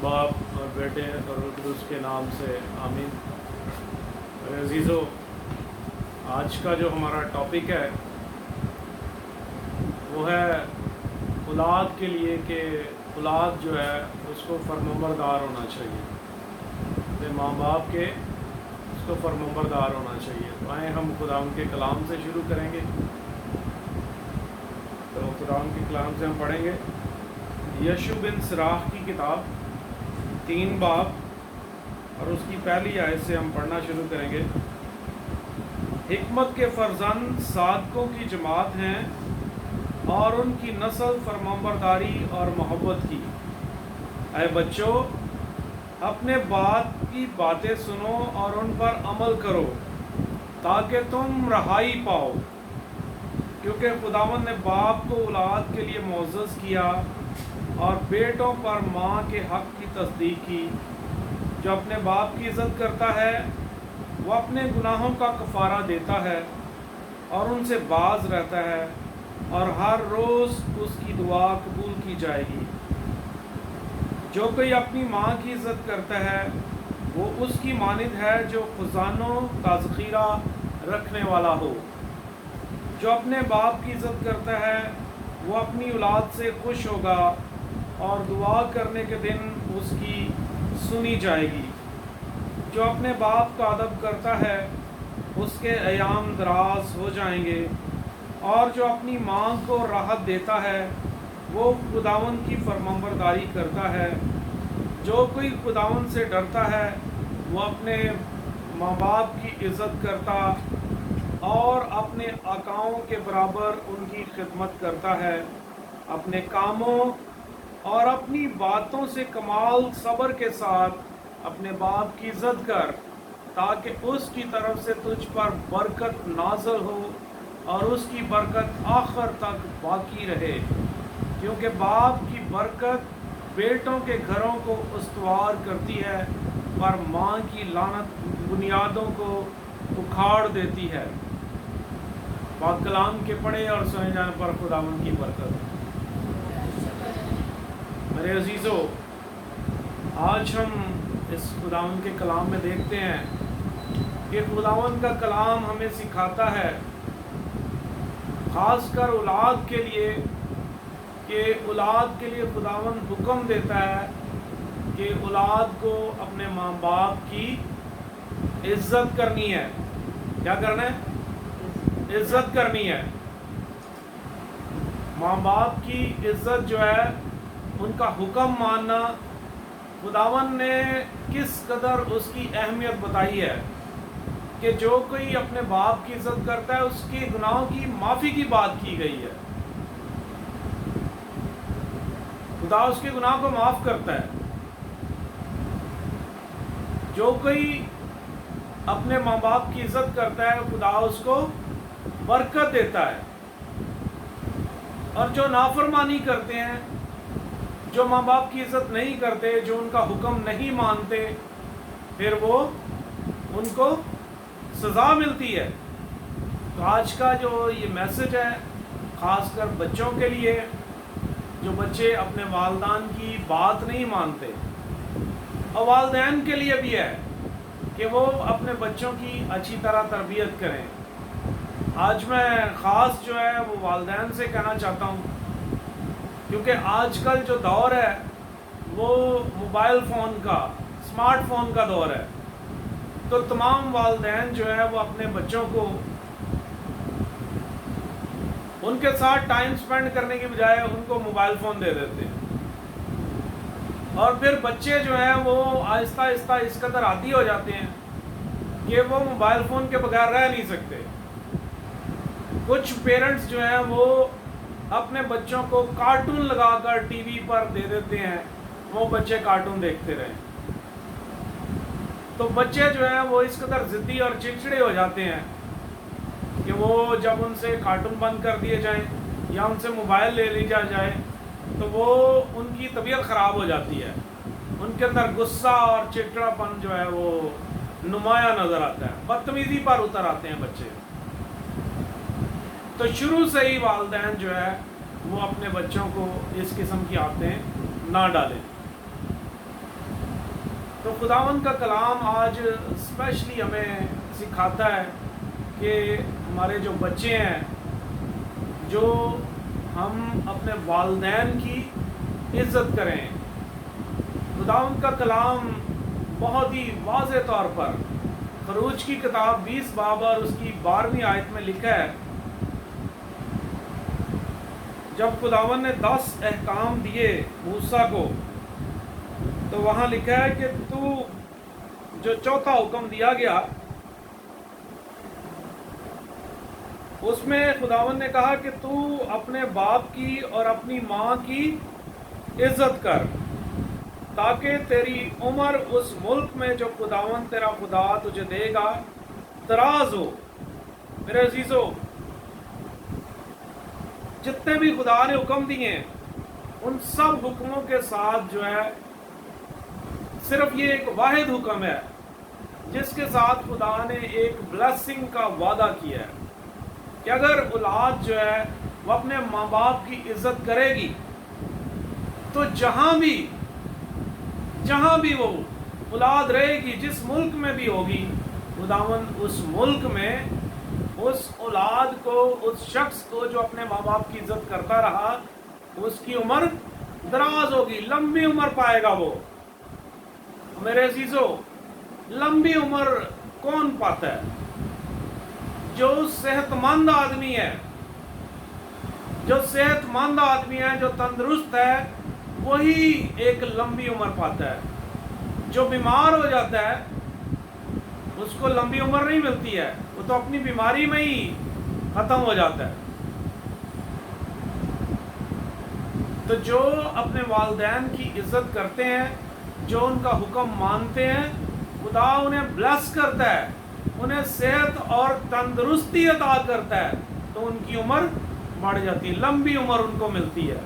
باپ اور بیٹے اور روح القدس کے نام سے آمین۔ میرے عزیزو، آج کا جو ہمارا ٹاپک ہے وہ ہے اولاد کے لیے کہ اولاد جو ہے اس کو فرمانبردار ہونا چاہیے، اپنے ماں باپ کے اس کو فرمانبردار ہونا چاہیے۔ تو آئیں ہم خدا ان کے کلام سے شروع کریں گے۔ تو خدا ان کے کلام سے ہم پڑھیں گے یشوع بن سراخ کی کتاب 3 باب اور اس کی پہلی آیت سے ہم پڑھنا شروع کریں گے۔ حکمت کے فرزند صادقوں کی جماعت ہیں اور ان کی نسل فرمانبرداری اور محبت کی۔ اے بچوں، اپنے باپ کی باتیں سنو اور ان پر عمل کرو تاکہ تم رہائی پاؤ، کیونکہ خداوند نے باپ کو اولاد کے لیے معزز کیا اور بیٹوں پر ماں کے حق کی تصدیق کی۔ جو اپنے باپ کی عزت کرتا ہے وہ اپنے گناہوں کا کفارہ دیتا ہے اور ان سے باز رہتا ہے، اور ہر روز اس کی دعا قبول کی جائے گی۔ جو کوئی اپنی ماں کی عزت کرتا ہے وہ اس کی مانند ہے جو خزانوں کا ذخیرہ رکھنے والا ہو۔ جو اپنے باپ کی عزت کرتا ہے وہ اپنی اولاد سے خوش ہوگا اور دعا کرنے کے دن اس کی سنی جائے گی۔ جو اپنے باپ کا ادب کرتا ہے اس کے ایام دراز ہو جائیں گے، اور جو اپنی ماں کو راحت دیتا ہے وہ خداوند کی فرمانبرداری کرتا ہے۔ جو کوئی خداوند سے ڈرتا ہے وہ اپنے ماں باپ کی عزت کرتا اور اپنے آقاؤں کے برابر ان کی خدمت کرتا ہے۔ اپنے کاموں اور اپنی باتوں سے کمال صبر کے ساتھ اپنے باپ کی عزت کر، تاکہ اس کی طرف سے تجھ پر برکت نازل ہو اور اس کی برکت آخر تک باقی رہے، کیونکہ باپ کی برکت بیٹوں کے گھروں کو استوار کرتی ہے، پر ماں کی لعنت بنیادوں کو اکھاڑ دیتی ہے۔ پاک کلام کے پڑھے اور سنے جانے پر خداوند کی برکت۔ میرے عزیزو، آج ہم اس خداوند کے کلام میں دیکھتے ہیں کہ خداوند کا کلام ہمیں سکھاتا ہے، خاص کر اولاد کے لیے، کہ اولاد کے لیے خداوند حکم دیتا ہے کہ اولاد کو اپنے ماں باپ کی عزت کرنی ہے۔ کیا کرنا ہے؟ عزت کرنی ہے۔ ماں باپ کی عزت جو ہے، ان کا حکم ماننا، خداوند نے کس قدر اس کی اہمیت بتائی ہے کہ جو کوئی اپنے باپ کی عزت کرتا ہے اس کے گناہوں کی معافی کی بات کی گئی ہے۔ خدا اس کے گناہ کو معاف کرتا ہے۔ جو کوئی اپنے ماں باپ کی عزت کرتا ہے خدا اس کو برکت دیتا ہے، اور جو نافرمانی کرتے ہیں، جو ماں باپ کی عزت نہیں کرتے، جو ان کا حکم نہیں مانتے، پھر وہ ان کو سزا ملتی ہے۔ تو آج کا جو یہ میسج ہے خاص کر بچوں کے لیے، جو بچے اپنے والدین کی بات نہیں مانتے، اور والدین کے لیے بھی ہے کہ وہ اپنے بچوں کی اچھی طرح تربیت کریں۔ آج میں خاص جو ہے وہ والدین سے کہنا چاہتا ہوں، کیونکہ آج کل جو دور ہے وہ موبائل فون کا، اسمارٹ فون کا دور ہے، تو تمام والدین جو ہے وہ اپنے بچوں کو ان کے ساتھ ٹائم سپینڈ کرنے کی بجائے ان کو موبائل فون دے دیتے ہیں، اور پھر بچے جو ہیں وہ آہستہ آہستہ اس قدر عادی ہو جاتے ہیں کہ وہ موبائل فون کے بغیر رہ نہیں سکتے۔ کچھ پیرنٹس جو ہیں وہ اپنے بچوں کو کارٹون لگا کر ٹی وی پر دے دیتے ہیں، وہ بچے کارٹون دیکھتے رہیں، تو بچے جو ہیں وہ اس قدر ضدی اور چڑچڑے ہو جاتے ہیں کہ وہ جب ان سے کارٹون بند کر دیے جائیں یا ان سے موبائل لے لیا جائے تو وہ ان کی طبیعت خراب ہو جاتی ہے، ان کے اندر غصہ اور چڑچڑاپن جو ہے وہ نمایاں نظر آتا ہے، بدتمیزی پر اتر آتے ہیں بچے۔ تو شروع سے ہی والدین جو ہے وہ اپنے بچوں کو اس قسم کی عادتیں نہ ڈالیں۔ تو خداوند کا کلام آج اسپیشلی ہمیں سکھاتا ہے کہ ہمارے جو بچے ہیں، جو ہم اپنے والدین کی عزت کریں۔ خداوند کا کلام بہت ہی واضح طور پر خروج کی کتاب 20 باب اور اس کی 12ویں آیت میں لکھا ہے، جب خداوند نے 10 احکام دیے موسیٰ کو، تو وہاں لکھا ہے کہ تو جو چوتھا حکم دیا گیا، اس میں خداوند نے کہا کہ تو اپنے باپ کی اور اپنی ماں کی عزت کر، تاکہ تیری عمر اس ملک میں جو خداوند تیرا خدا تجھے دے گا دراز ہو۔ میرے عزیزو، جتنے بھی خدا نے حکم دیے ہیں، ان سب حکموں کے ساتھ جو ہے صرف یہ ایک واحد حکم ہے جس کے ساتھ خدا نے ایک بلیسنگ کا وعدہ کیا ہے کہ اگر اولاد جو ہے وہ اپنے ماں باپ کی عزت کرے گی تو جہاں بھی وہ اولاد رہے گی، جس ملک میں بھی ہوگی، خداوند اس ملک میں اس اولاد کو، اس شخص کو جو اپنے ماں باپ کی عزت کرتا رہا، اس کی عمر دراز ہوگی، لمبی عمر پائے گا وہ۔ میرے عزیزو، لمبی عمر کون پاتا ہے؟ جو صحت مند آدمی ہے، جو صحت مند آدمی ہے، جو تندرست ہے، وہی ایک لمبی عمر پاتا ہے۔ جو بیمار ہو جاتا ہے اس کو لمبی عمر نہیں ملتی ہے، وہ تو اپنی بیماری میں ہی ختم ہو جاتا ہے۔ تو جو اپنے والدین کی عزت کرتے ہیں، جو ان کا حکم مانتے ہیں، خدا انہیں بلیس کرتا ہے، انہیں صحت اور تندرستی عطا کرتا ہے، تو ان کی عمر بڑھ جاتی ہے، لمبی عمر ان کو ملتی ہے۔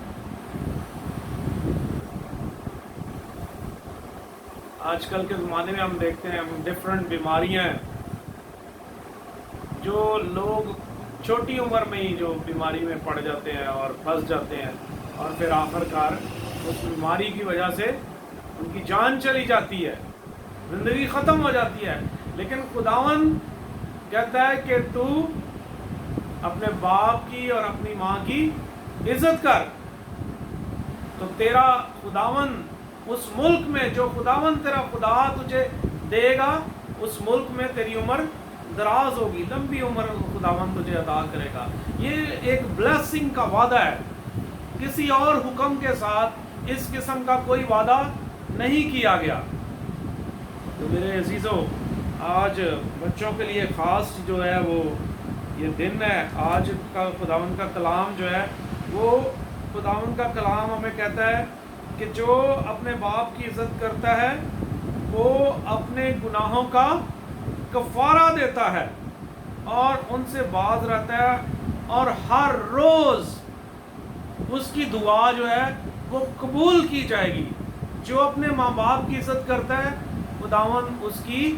آج کل کے زمانے میں ہم دیکھتے ہیں ڈفرینٹ بیماریاں ہیں، جو لوگ چھوٹی عمر میں ہی جو بیماری میں پڑ جاتے ہیں اور پھنس جاتے ہیں، اور پھر آخر کار اس بیماری کی وجہ سے ان کی جان چلی جاتی ہے، زندگی ختم ہو جاتی ہے۔ لیکن خداوند کہتا ہے کہ تو اپنے باپ کی اور اپنی ماں کی عزت کر، تو تیرا خداوند اس ملک میں جو خداوند تیرا خدا تجھے دے گا، اس ملک میں تیری عمر دراز ہوگی، لمبی عمر خداوند تجھے عطا کرے گا۔ یہ ایک بلیسنگ کا وعدہ ہے، کسی اور حکم کے ساتھ اس قسم کا کوئی وعدہ نہیں کیا گیا۔ تو میرے عزیزو، آج بچوں کے لیے خاص جو ہے وہ یہ دن ہے۔ آج کا خداوند کا کلام جو ہے وہ خداوند کا کلام ہمیں کہتا ہے کہ جو اپنے باپ کی عزت کرتا ہے وہ اپنے گناہوں کا کفارہ دیتا ہے اور ان سے باز رہتا ہے، اور ہر روز اس کی دعا جو ہے وہ قبول کی جائے گی۔ جو اپنے ماں باپ کی عزت کرتا ہے، خداوند اس کی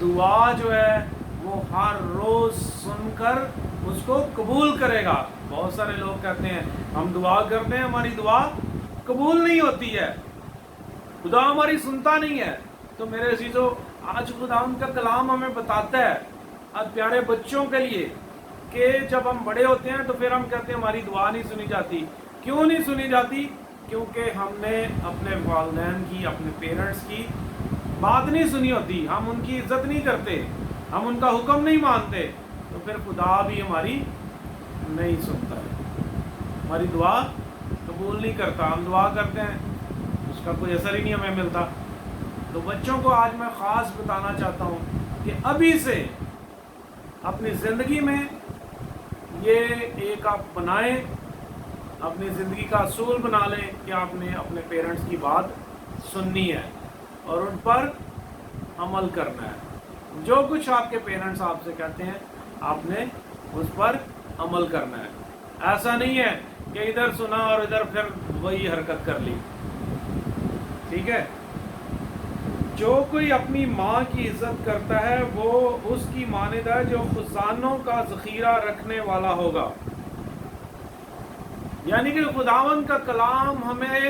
دعا جو ہے وہ ہر روز سن کر اس کو قبول کرے گا۔ بہت سارے لوگ کہتے ہیں ہم دعا کرتے ہیں، ہماری دعا قبول نہیں ہوتی ہے، خدا ہماری سنتا نہیں ہے۔ تو میرے عزیزو، آج خداوند کا کلام ہمیں بتاتا ہے اب پیارے بچوں کے لیے کہ جب ہم بڑے ہوتے ہیں تو پھر ہم کہتے ہیں ہماری دعا نہیں سنی جاتی۔ کیوں نہیں سنی جاتی؟ کیونکہ ہم نے اپنے والدین کی، اپنے پیرنٹس کی بات نہیں سنی ہوتی، ہم ان کی عزت نہیں کرتے، ہم ان کا حکم نہیں مانتے، تو پھر خدا بھی ہماری نہیں سنتا ہے، ہماری دعا قبول نہیں کرتا۔ ہم دعا کرتے ہیں، اس کا کوئی اثر ہی نہیں ہمیں ملتا۔ تو بچوں کو آج میں خاص بتانا چاہتا ہوں کہ ابھی سے اپنی زندگی میں یہ ایک آپ بنائیں، اپنی زندگی کا اصول بنا لیں کہ آپ نے اپنے پیرنٹس کی بات سننی ہے اور ان پر عمل کرنا ہے۔ جو کچھ آپ کے پیرنٹس آپ سے کہتے ہیں، آپ نے اس پر عمل کرنا ہے۔ ایسا نہیں ہے کہ ادھر سنا اور ادھر پھر وہی حرکت کر لی، ٹھیک ہے؟ جو کوئی اپنی ماں کی عزت کرتا ہے وہ اس کی مانند ہے جو خزانوں کا ذخیرہ رکھنے والا ہوگا۔ یعنی کہ خداوند کا کلام ہمیں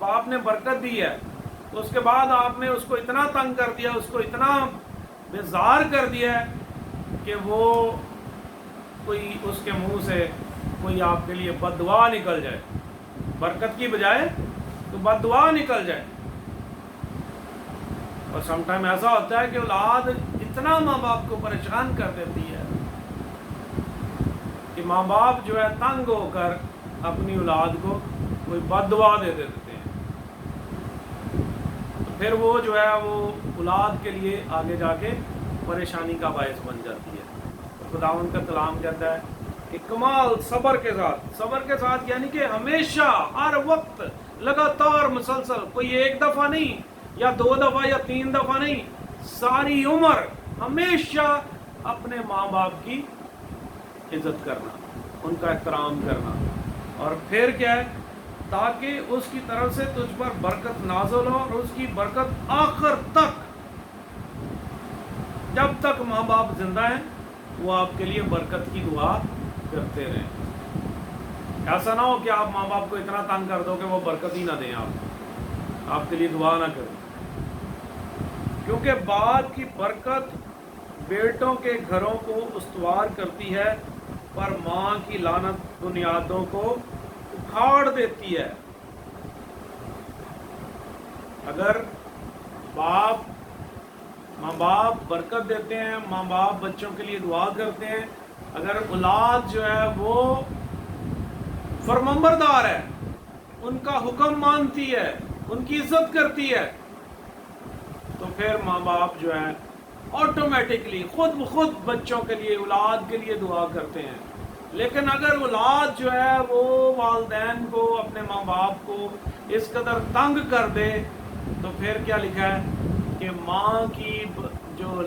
باپ نے برکت دی ہے تو اس کے بعد آپ نے اس کو اتنا تنگ کر دیا، اس کو اتنا بیزار کر دیا ہے کہ وہ کوئی اس کے منہ سے کوئی آپ کے لیے بد دعا نکل جائے، برکت کی بجائے تو بد دعا نکل جائے۔ اور سم ٹائم ایسا ہوتا ہے کہ اولاد اتنا ماں باپ کو پریشان کر دیتی ہے کہ ماں باپ جو ہے تنگ ہو کر اپنی اولاد کو کوئی بد دعا دے دیتے ہیں، تو پھر وہ جو ہے وہ اولاد کے لیے آگے جا کے پریشانی کا باعث بن جاتی ہے۔ خداوند کا کلام کہتا ہے کہ کمال صبر کے ساتھ یعنی کہ ہمیشہ ہر وقت لگاتار مسلسل، کوئی ایک دفعہ نہیں یا 2 دفعہ یا 3 دفعہ نہیں، ساری عمر ہمیشہ اپنے ماں باپ کی عزت کرنا، ان کا احترام کرنا، اور پھر کیا ہے تاکہ اس کی طرف سے تجھ پر برکت نازل ہو، اور اس کی برکت آخر تک، جب تک ماں باپ زندہ ہیں وہ آپ کے لیے برکت کی دعا کرتے رہیں۔ ایسا نہ ہو کہ آپ ماں باپ کو اتنا تنگ کر دو کہ وہ برکت ہی نہ دیں، آپ کے لیے دعا نہ کریں، کیونکہ باپ کی برکت بیٹوں کے گھروں کو استوار کرتی ہے، پر ماں کی لعنت بنیادوں کو اکھاڑ دیتی ہے۔ اگر ماں باپ برکت دیتے ہیں، ماں باپ بچوں کے لیے دعا کرتے ہیں، اگر اولاد جو ہے وہ فرمانبردار ہے، ان کا حکم مانتی ہے، ان کی عزت کرتی ہے، تو پھر ماں باپ جو ہے آٹومیٹکلی خود بخود بچوں کے لیے، اولاد کے لیے دعا کرتے ہیں۔ لیکن اگر اولاد جو ہے وہ والدین کو، اپنے ماں باپ کو اس قدر تنگ کر دے تو پھر کیا لکھا ہے کہ ماں کی جو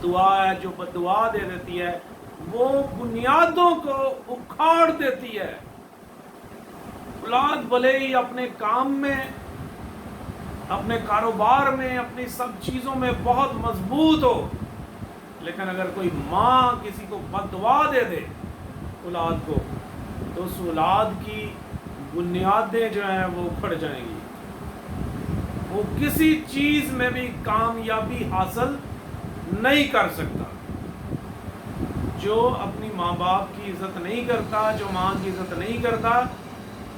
دعا ہے، جو دعا دے دیتی ہے، وہ بنیادوں کو اکھاڑ دیتی ہے۔ اولاد بھلے ہی اپنے کام میں، اپنے کاروبار میں، اپنی سب چیزوں میں بہت مضبوط ہو، لیکن اگر کوئی ماں کسی کو بد دعا دے دے اولاد کو، تو اس اولاد کی بنیادیں جو ہیں وہ اکھڑ جائیں گی، وہ کسی چیز میں بھی کامیابی حاصل نہیں کر سکتا۔ جو اپنی ماں باپ کی عزت نہیں کرتا، جو ماں کی عزت نہیں کرتا،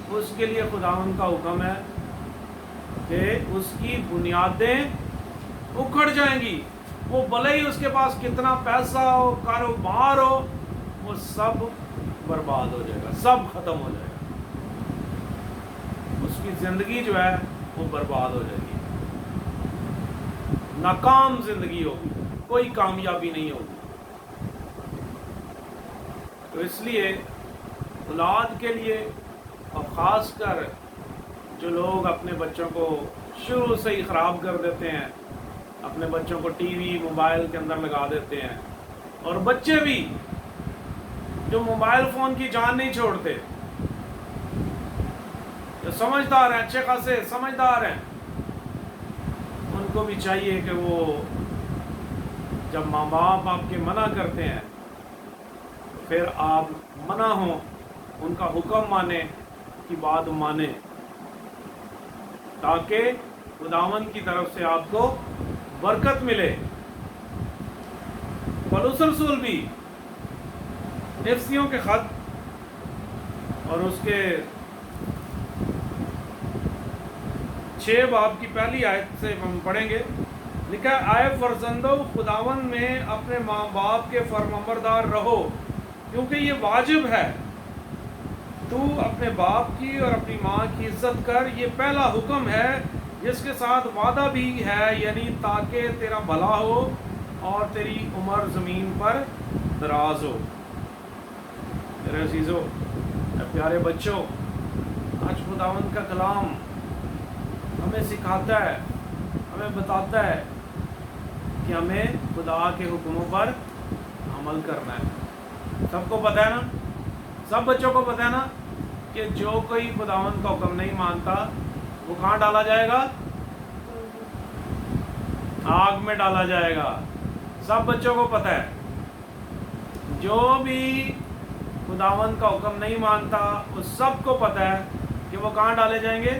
اس کے لیے خداوند کا حکم ہے کہ اس کی بنیادیں اکھڑ جائیں گی۔ وہ بھلے ہی اس کے پاس کتنا پیسہ ہو، کاروبار ہو، وہ سب برباد ہو جائے گا، سب ختم ہو جائے گا، اس کی زندگی جو ہے وہ برباد ہو جائے گی، ناکام زندگی ہوگی، کوئی کامیابی نہیں ہوگی۔ تو اس لیے اولاد کے لیے، اور خاص کر جو لوگ اپنے بچوں کو شروع سے ہی خراب کر دیتے ہیں، اپنے بچوں کو ٹی وی موبائل کے اندر لگا دیتے ہیں، اور بچے بھی جو موبائل فون کی جان نہیں چھوڑتے، جو سمجھدار ہیں، اچھے خاصے سمجھدار ہیں، ان کو بھی چاہیے کہ وہ جب ماں باپ آپ کے منع کرتے ہیں تو پھر آپ منع ہوں، ان کا حکم مانے، کی بات مانے، تاکہ خداوند کی طرف سے آپ کو برکت ملے۔ پولس رسول بھی افسیوں کے خط اور اس کے 6 باب کی پہلی آیت سے ہم پڑھیں گے، لکھا ہے، آئے فرزندو خداوند میں اپنے ماں باپ کے فرمانبردار رہو، کیونکہ یہ واجب ہے۔ تو اپنے باپ کی اور اپنی ماں کی عزت کر، یہ پہلا حکم ہے جس کے ساتھ وعدہ بھی ہے، یعنی تاکہ تیرا بھلا ہو اور تیری عمر زمین پر دراز ہو۔ میرے عزیزو، اے پیارے بچوں، آج خداوند کا کلام ہمیں سکھاتا ہے، ہمیں بتاتا ہے کہ ہمیں خدا کے حکموں پر عمل کرنا ہے۔ سب کو پتہ ہے نا، سب بچوں کو پتہ ہے نا کہ جو کوئی خداوند کا حکم نہیں مانتا وہ کہاں ڈالا جائے گا؟ آگ میں ڈالا جائے گا۔ سب بچوں کو پتہ ہے، جو بھی خداوند کا حکم نہیں مانتا اس سب کو پتہ ہے کہ وہ کہاں ڈالے جائیں گے؟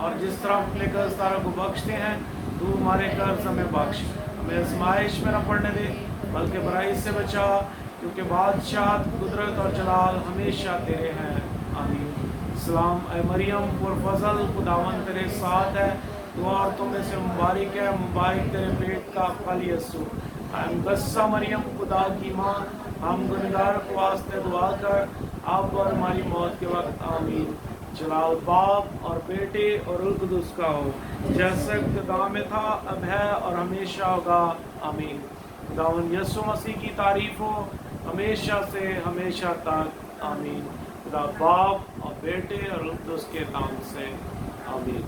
اور جس طرح ہم اپنے قرض داروں کو بخشتے ہیں تو ہمارے قرض ہمیں بخش، ہمیں آزمائش میں نہ پڑنے دے بلکہ برائی سے بچا، کیونکہ بادشاہت، قدرت اور جلال ہمیشہ تیرے ہیں، آمین۔ سلام اے مریم پر فضل، خداوند تیرے ساتھ ہے، تو عورتوں میں سے مبارک ہے، مبارک تیرے پیٹ کا پھل یسوع۔ اے مقدسہ مریم خدا کی ماں، ہم گنہگار کے واسطے دعا کر اب اور ہماری موت کے وقت، آمین۔ جلال باپ اور بیٹے اور روح القدس کا ہو، جیسے ابتدا میں تھا اب ہے اور ہمیشہ ہوگا، آمین۔ خداوند یسوع مسیح کی تعریف ہو ہمیشہ سے ہمیشہ تک، آمین۔ خدا باپ اور بیٹے اور روح القدس کے نام سے، آمین۔